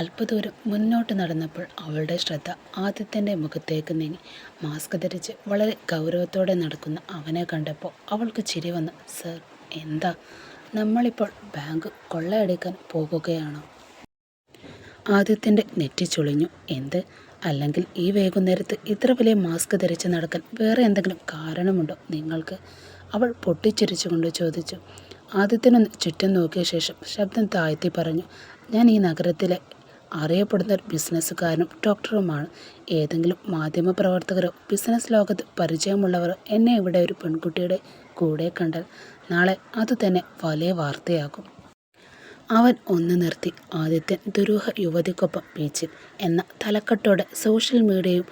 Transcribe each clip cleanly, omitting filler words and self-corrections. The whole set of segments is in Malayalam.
അല്പദൂരം മുന്നോട്ട് നടന്നപ്പോൾ അവളുടെ ശ്രദ്ധ ആദിത്യൻ്റെ മുഖത്തേക്ക് നീങ്ങി. മാസ്ക് ധരിച്ച് വളരെ ഗൗരവത്തോടെ നടക്കുന്ന അവനെ കണ്ടപ്പോൾ അവൾക്ക് ചിരി വന്നു. സർ, എന്താ? നമ്മളിപ്പോൾ ബാങ്ക് കൊള്ളയടിക്കാൻ പോകുകയാണോ? ആദിത്യൻ്റെ നെറ്റി ചുളിഞ്ഞു. എന്ത്? അല്ലെങ്കിൽ ഈ വൈകുന്നേരത്ത് ഇത്ര വലിയ മാസ്ക് ധരിച്ച് നടക്കാൻ വേറെ എന്തെങ്കിലും കാരണമുണ്ടോ നിങ്ങൾക്ക്? അവൾ പൊട്ടിച്ചിരിച്ചുകൊണ്ട് ചോദിച്ചു. ആദിത്യനൊന്ന് ചുറ്റും നോക്കിയ ശേഷം ശബ്ദം താഴ്ത്തി പറഞ്ഞു. ഞാൻ ഈ നഗരത്തിലെ അറിയപ്പെടുന്ന ഒരു ബിസിനസ്സുകാരനും ഡോക്ടറുമാണ്. ഏതെങ്കിലും മാധ്യമപ്രവർത്തകരോ ബിസിനസ് ലോകത്ത് പരിചയമുള്ളവരോ എന്നെ ഇവിടെ ഒരു പെൺകുട്ടിയുടെ കൂടെ കണ്ടാൽ നാളെ അതുതന്നെ വലിയ വാർത്തയാകും. അവൻ ഒന്ന് നിർത്തി. ആദിത്യൻ ദുരൂഹ യുവതിക്കൊപ്പം ബീച്ചിൽ എന്ന തലക്കെട്ടോടെ സോഷ്യൽ മീഡിയയും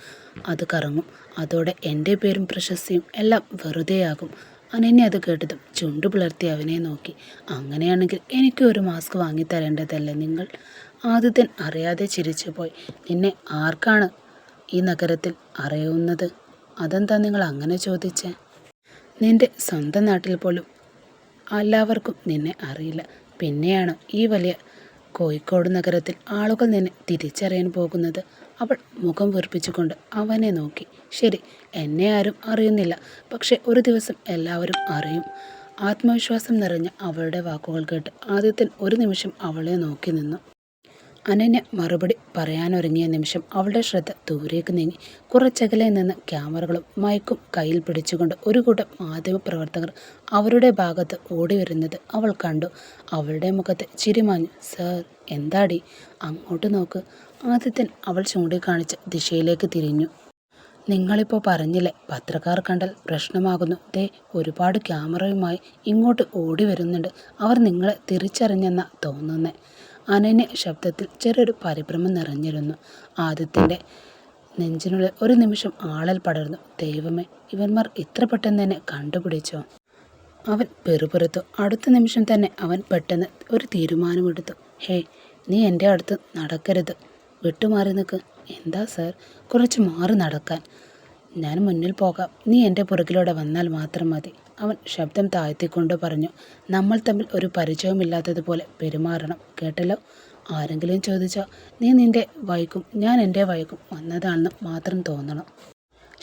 അത് കറങ്ങും. അതോടെ എൻ്റെ പേരും പ്രശസ്തിയും എല്ലാം വെറുതെയാകും. അനന്യ അത് കേട്ടതും ചുണ്ടു പിളർത്തി അവനെ നോക്കി. അങ്ങനെയാണെങ്കിൽ എനിക്ക് ഒരു മാസ്ക് വാങ്ങിത്തരേണ്ടതല്ലേ നിങ്ങൾ? ആദിത്യൻ അറിയാതെ ചിരിച്ചുപോയി. നിന്നെ ആർക്കാണ് ഈ നഗരത്തിൽ അറിയുന്നത്? അതെന്താ നിങ്ങൾ അങ്ങനെ ചോദിച്ചേ? നിന്റെ സ്വന്തം നാട്ടിൽ പോലും എല്ലാവർക്കും നിന്നെ അറിയില്ല. പിന്നെയാണ് ഈ വലിയ കോഴിക്കോട് നഗരത്തിൽ ആളുകൾ നിന്നെ തിരിച്ചറിയാൻ പോകുന്നത്. അവൾ മുഖം വീർപ്പിച്ചുകൊണ്ട് അവനെ നോക്കി. ശരി, എന്നെ ആരും അറിയുന്നില്ല, പക്ഷെ ഒരു ദിവസം എല്ലാവരും അറിയും. ആത്മവിശ്വാസം നിറഞ്ഞ അവളുടെ വാക്കുകൾ കേട്ട് ആദിത്യൻ ഒരു നിമിഷം അവളെ നോക്കി നിന്നു. അനന്യ മറുപടി പറയാനൊരുങ്ങിയ നിമിഷം അവളുടെ ശ്രദ്ധ ദൂരേക്ക് നീങ്ങി. കുറച്ചകലെ നിന്ന് ക്യാമറകളും മൈക്കും കയ്യിൽ പിടിച്ചുകൊണ്ട് ഒരു കൂട്ടം മാധ്യമപ്രവർത്തകർ അവരുടെ ഭാഗത്ത് ഓടി വരുന്നത് അവൾ കണ്ടു. അവളുടെ മുഖത്ത് ചിരിമാഞ്ഞു. സർ, എന്താടി? അങ്ങോട്ട് നോക്ക്. ആദിത്യൻ അവൾ ചൂണ്ടിക്കാണിച്ച ദിശയിലേക്ക് തിരിഞ്ഞു. നിങ്ങളിപ്പോൾ പറഞ്ഞില്ലേ, പത്രക്കാർ കണ്ടാൽ പ്രശ്നമാകുന്നു. ദേ, ഒരുപാട് ക്യാമറയുമായി ഇങ്ങോട്ട് ഓടി വരുന്നുണ്ട്. അവർ നിങ്ങളെ തിരിച്ചറിഞ്ഞെന്നാ തോന്നുന്നേ. അനന്യ ശബ്ദത്തിൽ ചെറിയൊരു പരിഭ്രമം നിറഞ്ഞിരുന്നു. ആദിത്യൻ്റെ നെഞ്ചിനുള്ളിൽ ഒരു നിമിഷം ആളൽ പടർന്നു. ദൈവമേ, ഇവന്മാർ ഇത്ര പെട്ടെന്ന് തന്നെ കണ്ടുപിടിച്ചോ? അവൻ പെറുപെറുത്തു. അടുത്ത നിമിഷം തന്നെ അവൻ പെട്ടെന്ന് ഒരു തീരുമാനമെടുത്തു. ഹേ, നീ എൻ്റെ അടുത്ത് നടക്കരുത്. വിട്ടുമാറി നിൽക്ക്. എന്താ സർ? കുറച്ച് മാറി നടക്കാൻ. ഞാൻ മുന്നിൽ പോകാം, നീ എൻ്റെ പുറകിലൂടെ വന്നാൽ മാത്രം മതി. അവൻ ശബ്ദം താഴ്ത്തിക്കൊണ്ട് പറഞ്ഞു. നമ്മൾ തമ്മിൽ ഒരു പരിചയമില്ലാത്തതുപോലെ പെരുമാറണം, കേട്ടല്ലോ? ആരെങ്കിലും ചോദിച്ചാൽ നീ നിൻ്റെ വഴിക്കും ഞാൻ എൻ്റെ വഴിക്കും വന്നതാണെന്ന് മാത്രം തോന്നണം.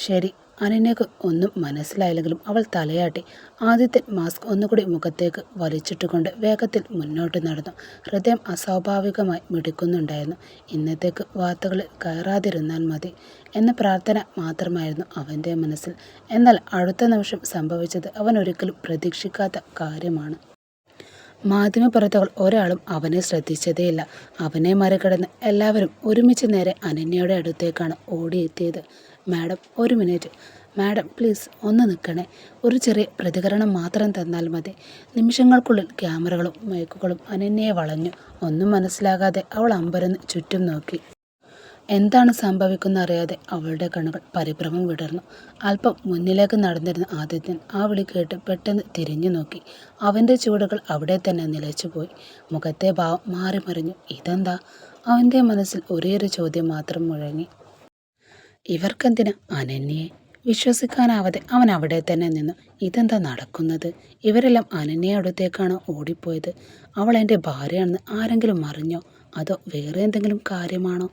ശരി. അനന്യക്ക് ഒന്നും മനസ്സിലായില്ലെങ്കിലും അവൾ തലയാട്ടി. ആദിത്യൻ മാസ്ക് ഒന്നുകൂടി മുഖത്തേക്ക് വലിച്ചിട്ടുകൊണ്ട് വേഗത്തിൽ മുന്നോട്ട് നടന്നു. ഹൃദയം അസ്വാഭാവികമായി മിടിക്കുന്നുണ്ടായിരുന്നു. ഇന്നത്തേക്ക് വാർത്തകളിൽ കയറാതിരുന്നാൽ മതി എന്ന പ്രാർത്ഥന മാത്രമായിരുന്നു അവൻ്റെ മനസ്സിൽ. എന്നാൽ അടുത്ത നിമിഷം സംഭവിച്ചത് അവൻ ഒരിക്കലും പ്രതീക്ഷിക്കാത്ത കാര്യമാണ്. മാധ്യമപ്രവർത്തകർ ഒരാളും അവനെ ശ്രദ്ധിച്ചതേയില്ല. അവനെ മറികടന്ന് എല്ലാവരും ഒരുമിച്ച് നേരെ അനന്യയുടെ അടുത്തേക്കാണ് ഓടിയെത്തിയത്. മാഡം, ഒരു മിനിറ്റ്. മാഡം, പ്ലീസ് ഒന്ന് നിൽക്കണേ. ഒരു ചെറിയ പ്രതികരണം മാത്രം തന്നാൽ മതി. നിമിഷങ്ങൾക്കുള്ളിൽ ക്യാമറകളും മൈക്കുകളും അനന്യയെ വളഞ്ഞു. ഒന്നും മനസ്സിലാകാതെ അവൾ അമ്പരന്ന് ചുറ്റും നോക്കി. എന്താണ് സംഭവിക്കുന്നറിയാതെ അവളുടെ കണ്ണുകൾ പരിഭ്രമം വിടർന്നു. അല്പം മുന്നിലേക്ക് നടന്നിരുന്ന ആദിത്യൻ ആ വിളി കേട്ട് പെട്ടെന്ന് തിരിഞ്ഞു നോക്കി. അവൻ്റെ ചുവടുകൾ അവിടെ തന്നെ നിലച്ചുപോയി. മുഖത്തെ ഭാവം മാറി മറിഞ്ഞു. ഇതെന്താ? അവൻ്റെ മനസ്സിൽ ഒരേയൊരു ചോദ്യം മാത്രം മുഴങ്ങി. ഇവർക്കെന്തിനാ അനന്യയെ? വിശ്വസിക്കാനാവാതെ അവൻ അവിടെ തന്നെ നിന്നു. ഇതെന്താ നടക്കുന്നത്? ഇവരെല്ലാം അനന്യയെ അടുത്തേക്കാണോ ഓടിപ്പോയത്? അവൾ എൻ്റെ ഭാര്യയാണെന്ന് ആരെങ്കിലും അറിഞ്ഞോ? അതോ വേറെ എന്തെങ്കിലും കാര്യമാണോ?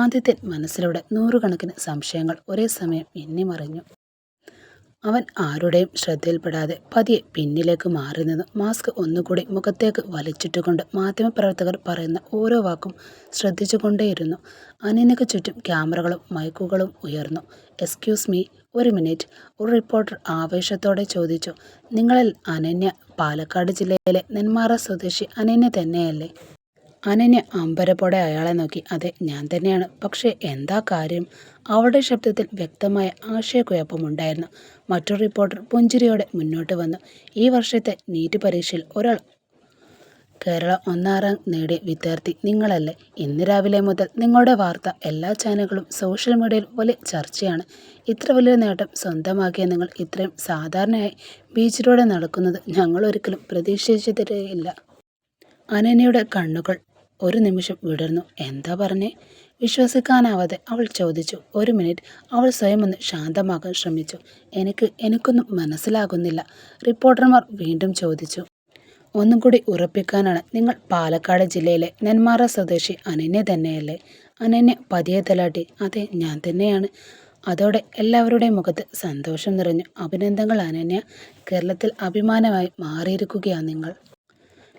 ആദിത്യൻ മനസ്സിലൂടെ നൂറുകണക്കിന് സംശയങ്ങൾ ഒരേ സമയം എണ്ണിമറിഞ്ഞു. അവൻ ആരുടെയും ശ്രദ്ധയിൽപ്പെടാതെ പതിയെ പിന്നിലേക്ക് മാറി നിന്നു. മാസ്ക് ഒന്നുകൂടി മുഖത്തേക്ക് വലിച്ചിട്ടുകൊണ്ട് മാധ്യമപ്രവർത്തകർ പറയുന്ന ഓരോ വാക്കും ശ്രദ്ധിച്ചുകൊണ്ടേയിരുന്നു. അനന്യക്ക് ചുറ്റും ക്യാമറകളും മൈക്കുകളും ഉയർന്നു. എക്സ്ക്യൂസ് മീ, ഒരു മിനിറ്റ്. ഒരു റിപ്പോർട്ടർ ആവേശത്തോടെ ചോദിച്ചു. നിങ്ങളിൽ അനന്യ പാലക്കാട് ജില്ലയിലെ നെന്മാറ സ്വദേശി അനന്യ തന്നെയല്ലേ? അനന്യ അമ്പരപ്പോടെ അയാളെ നോക്കി. അതെ, ഞാൻ തന്നെയാണ്. പക്ഷേ എന്താ കാര്യം? അവളുടെ ശബ്ദത്തിൽ വ്യക്തമായ ആശയക്കുഴപ്പമുണ്ടായിരുന്നു. മറ്റൊരു റിപ്പോർട്ടർ പുഞ്ചിരിയോടെ മുന്നോട്ട് വന്നു. ഈ വർഷത്തെ നീറ്റ് പരീക്ഷയിൽ ഒരാൾ കേരള 1ാം റാങ്ക് നേടിയ വിദ്യാർത്ഥി നിങ്ങളല്ലേ? ഇന്ന് രാവിലെ മുതൽ നിങ്ങളുടെ വാർത്ത എല്ലാ ചാനലുകളും സോഷ്യൽ മീഡിയയിൽ വലിയ ചർച്ചയാണ്. ഇത്ര വലിയ നേട്ടം സ്വന്തമാക്കിയ നിങ്ങൾ ഇത്രയും സാധാരണയായി ബീച്ചിലൂടെ നടക്കുന്നത് ഞങ്ങൾ ഒരിക്കലും പ്രതീക്ഷിച്ചിട്ടേയില്ല. അനന്യയുടെ കണ്ണുകൾ ഒരു നിമിഷം വിടർന്നു. എന്താ പറഞ്ഞേ? വിശ്വസിക്കാനാവാതെ അവൾ ചോദിച്ചു. ഒരു മിനിറ്റ്. അവൾ സ്വയം ഒന്ന് ശാന്തമാക്കാൻ ശ്രമിച്ചു. എനിക്കൊന്നും മനസ്സിലാകുന്നില്ല, റിപ്പോർട്ടർമാർ വീണ്ടും ചോദിച്ചു. ഒന്നും കൂടി ഉറപ്പിക്കാനാണ്. നിങ്ങൾ പാലക്കാട് ജില്ലയിലെ നെന്മാറ സ്വദേശി അനന്യ തന്നെയല്ലേ? അനന്യ പതിയെ തലാട്ടി. അതെ, ഞാൻ തന്നെയാണ്. അതോടെ എല്ലാവരുടെയും മുഖത്ത് സന്തോഷം നിറഞ്ഞു. അഭിനന്ദനങ്ങൾ അനന്യ. കേരളത്തിൽ അഭിമാനമായി മാറിയിരിക്കുകയാണ് നിങ്ങൾ.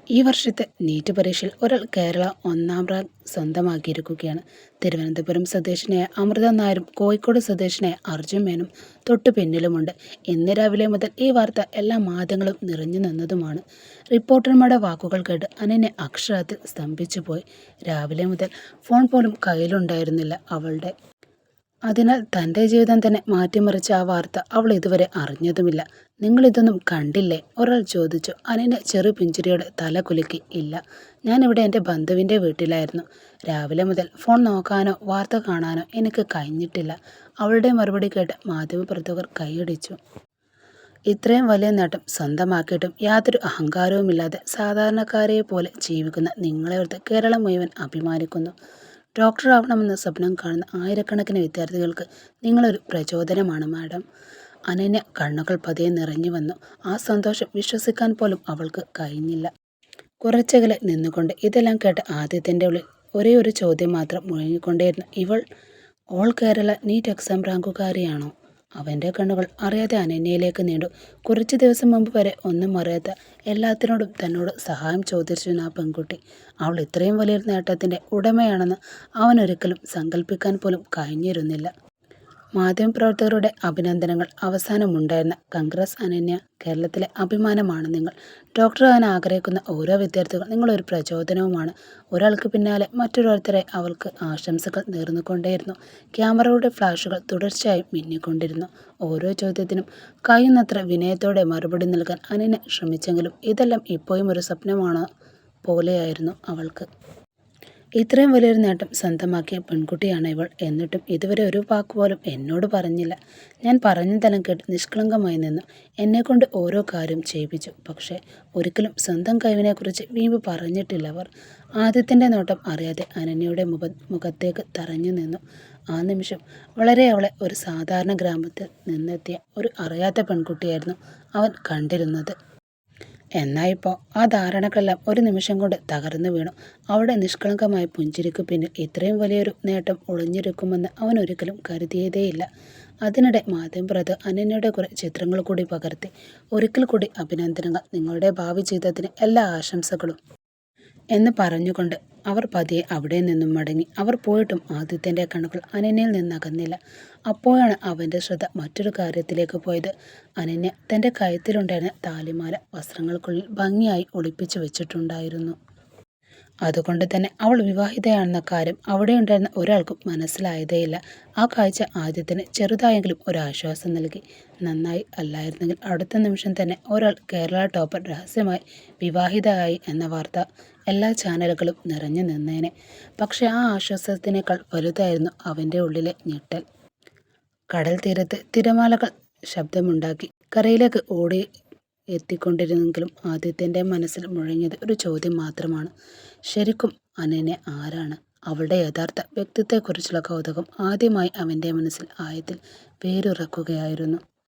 ഈ വർഷത്തെ നീറ്റ് പരീക്ഷയിൽ ഒരാൾ കേരള 1ാം റാങ്ക് സ്വന്തമാക്കിയിരിക്കുകയാണ്. തിരുവനന്തപുരം സ്വദേശിനിയായ അമൃത നായരും കോഴിക്കോട് സ്വദേശിനിയായ അർജുൻ മേനും തൊട്ടു പിന്നിലുമുണ്ട്. ഇന്ന് രാവിലെ മുതൽ ഈ വാർത്ത എല്ലാ മാധ്യമങ്ങളും നിറഞ്ഞു നിന്നതുമാണ്. റിപ്പോർട്ടർമാരുടെ വാക്കുകൾ കേട്ട് അനന്യ അക്ഷരാർത്ഥത്തിൽ സ്തംഭിച്ചുപോയി. രാവിലെ മുതൽ ഫോൺ പോലും കയ്യിലുണ്ടായിരുന്നില്ല അവളുടെ. അതിനാൽ തൻ്റെ ജീവിതം തന്നെ മാറ്റിമറിച്ച ആ വാർത്ത അവൾ ഇതുവരെ അറിഞ്ഞതുമില്ല. നിങ്ങളിതൊന്നും കണ്ടില്ലേ? ഒരാൾ ചോദിച്ചു. അനന്യ ചെറു പുഞ്ചിരിയോടെ തല കുലുക്കി. ഇല്ല, ഞാനിവിടെ എൻ്റെ ബന്ധുവിൻ്റെ വീട്ടിലായിരുന്നു. രാവിലെ മുതൽ ഫോൺ നോക്കാനോ വാർത്ത കാണാനോ എനിക്ക് കഴിഞ്ഞിട്ടില്ല. അവളുടെ മറുപടി കേട്ട് മാധ്യമപ്രവർത്തകർ കൈയടിച്ചു. ഇത്രയും വലിയ നേട്ടം സ്വന്തമാക്കിയിട്ടും യാതൊരു അഹങ്കാരവുമില്ലാതെ സാധാരണക്കാരെ പോലെ ജീവിക്കുന്ന നിങ്ങളെ ഓർത്ത് കേരളം മുഴുവൻ അഭിമാനിക്കുന്നു. ഡോക്ടറാവണമെന്ന് സ്വപ്നം കാണുന്ന ആയിരക്കണക്കിന് വിദ്യാർത്ഥികൾക്ക് നിങ്ങളൊരു പ്രചോദനമാണ് മാഡം. അനന്യ കണ്ണുകൾ പതിയെ നിറഞ്ഞു വന്നു. ആ സന്തോഷം വിശ്വസിക്കാൻ പോലും അവൾക്ക് കഴിഞ്ഞില്ല. കുറച്ചകലെ നിന്നുകൊണ്ട് ഇതെല്ലാം കേട്ട് ആദിത്യൻ്റെ ഉള്ളിൽ ഒരേ ഒരു ചോദ്യം മാത്രം മുഴങ്ങിക്കൊണ്ടേയിരുന്നു. ഇവൾ ഓൾ കേരള നീറ്റ് എക്സാം റാങ്കുകാരിയാണോ? അവൻ്റെ കണ്ണുകൾ അറിയാതെ അനന്യയിലേക്ക് നീണ്ടു. കുറച്ച് ദിവസം മുമ്പ് വരെ ഒന്നും അറിയാത്ത, എല്ലാത്തിനോടും തന്നോട് സഹായം ചോദിച്ചിരുന്ന ആ പെൺകുട്ടി അവൾ ഇത്രയും വലിയൊരു നേട്ടത്തിൻ്റെ ഉടമയാണെന്ന് അവനൊരിക്കലും സങ്കല്പിക്കാൻ പോലും കഴിഞ്ഞിരുന്നില്ല. മാധ്യമപ്രവർത്തകരുടെ അഭിനന്ദനങ്ങൾ അവസാനമുണ്ടായിരുന്ന. കൺഗ്രസ് അനന്യ, കേരളത്തിലെ അഭിമാനമാണ് നിങ്ങൾ. ഡോക്ടറാകാൻ ആഗ്രഹിക്കുന്ന ഓരോ വിദ്യാർത്ഥികൾ നിങ്ങളൊരു പ്രചോദനവുമാണ്. ഒരാൾക്ക് പിന്നാലെ മറ്റൊരോരുത്തരായി അവൾക്ക് ആശംസകൾ നേർന്നുകൊണ്ടേയിരുന്നു. ക്യാമറയുടെ ഫ്ലാഷുകൾ തുടർച്ചയായി മിന്നിക്കൊണ്ടിരുന്നു. ഓരോ ചോദ്യത്തിനും കഴിയുന്നത്ര വിനയത്തോടെ മറുപടി നൽകാൻ അനന്യ ശ്രമിച്ചെങ്കിലും ഇതെല്ലാം ഇപ്പോഴും ഒരു സ്വപ്നമാണോ പോലെയായിരുന്നു അവൾക്ക്. ഇത്രയും വലിയൊരു നേട്ടം സ്വന്തമാക്കിയ പെൺകുട്ടിയാണ് ഇവൾ. എന്നിട്ടും ഇതുവരെ ഒരു വാക്കുപോലും എന്നോട് പറഞ്ഞില്ല. ഞാൻ പറഞ്ഞതെല്ലാം കേട്ട് നിഷ്കളങ്കമായി നിന്നു. എന്നെക്കൊണ്ട് ഓരോ കാര്യം ചെയ്യിപ്പിച്ചു. പക്ഷേ ഒരിക്കലും സ്വന്തം കഴിവിനെക്കുറിച്ച് വീമ്പ് പറഞ്ഞിട്ടില്ല അവർ. ആദ്യത്തിൻ്റെ നോട്ടം അറിയാതെ അനന്യയുടെ മുഖത്തേക്ക് തറഞ്ഞു നിന്നു. ആ നിമിഷം വളരെ അവളെ ഒരു സാധാരണ ഗ്രാമത്തിൽ നിന്നെത്തിയ ഒരു അറിയാത്ത പെൺകുട്ടിയായിരുന്നു അവൻ കണ്ടിരുന്നത്. എന്നാൽ ഇപ്പോൾ ആ ധാരണകളെല്ലാം ഒരു നിമിഷം കൊണ്ട് തകർന്നു വീണു. അവളുടെ നിഷ്കളങ്കമായ പുഞ്ചിരിക്കു പിന്നിൽ ഇത്രയും വലിയൊരു നേട്ടം ഒളിഞ്ഞിരിക്കുമെന്ന് അവൻ ഒരിക്കലും കരുതിയതേയില്ല. അതിനിടെ മാധ്യമപ്രവർത്തകർ അനന്യയുടെ കുറെ ചിത്രങ്ങൾ കൂടി പകർത്തി. ഒരിക്കൽ കൂടി അഭിനന്ദനങ്ങൾ, നിങ്ങളുടെ ഭാവി ജീവിതത്തിന് എല്ലാ ആശംസകളും എന്ന് പറഞ്ഞുകൊണ്ട് അവർ പതിയെ അവിടെ നിന്നും മടങ്ങി. അവർ പോയിട്ടും ആദിത്യൻ്റെ കണ്ണുകൾ അനന്യയിൽ നിന്നകന്നില്ല. അപ്പോഴാണ് അവൻ്റെ ശ്രദ്ധ മറ്റൊരു കാര്യത്തിലേക്ക് പോയത്. അനന്യ തൻ്റെ കഴുത്തിലുണ്ടായിരുന്ന താലിമാല വസ്ത്രങ്ങൾക്കുള്ളിൽ ഭംഗിയായി ഒളിപ്പിച്ചു വെച്ചിട്ടുണ്ടായിരുന്നു. അതുകൊണ്ട് തന്നെ അവൾ വിവാഹിതയാണെന്ന കാര്യം അവിടെയുണ്ടായിരുന്ന ഒരാൾക്കും മനസ്സിലായതേയില്ല. ആ കാഴ്ച ആദ്യത്തിന് ചെറുതായെങ്കിലും ഒരാശ്വാസം നൽകി. നന്നായി, അല്ലായിരുന്നെങ്കിൽ അടുത്ത നിമിഷം തന്നെ ഒരാൾ കേരള ടോപ്പർ രഹസ്യമായി വിവാഹിതയായി എന്ന വാർത്ത എല്ലാ ചാനലുകളും നിറഞ്ഞു നിന്നേനെ. പക്ഷേ ആ ആശ്വാസത്തിനേക്കാൾ വലുതായിരുന്നു അവൻ്റെ ഉള്ളിലെ ഞെട്ടൽ. കടൽ തീരത്ത് തിരമാലകൾ ശബ്ദമുണ്ടാക്കി കരയിലേക്ക് ഓടി എത്തിക്കൊണ്ടിരുന്നെങ്കിലും ആദിത്യൻ്റെ മനസ്സിൽ മുഴങ്ങിയത് ഒരു ചോദ്യം മാത്രമാണ്. ശരിക്കും അനന്യ ആരാണ്? അവളുടെ യഥാർത്ഥ വ്യക്തിത്വത്തെക്കുറിച്ചുള്ള കൗതുകം ആദ്യമായി അവൻ്റെ മനസ്സിൽ ആഴത്തിൽ വേരുറക്കുകയായിരുന്നു.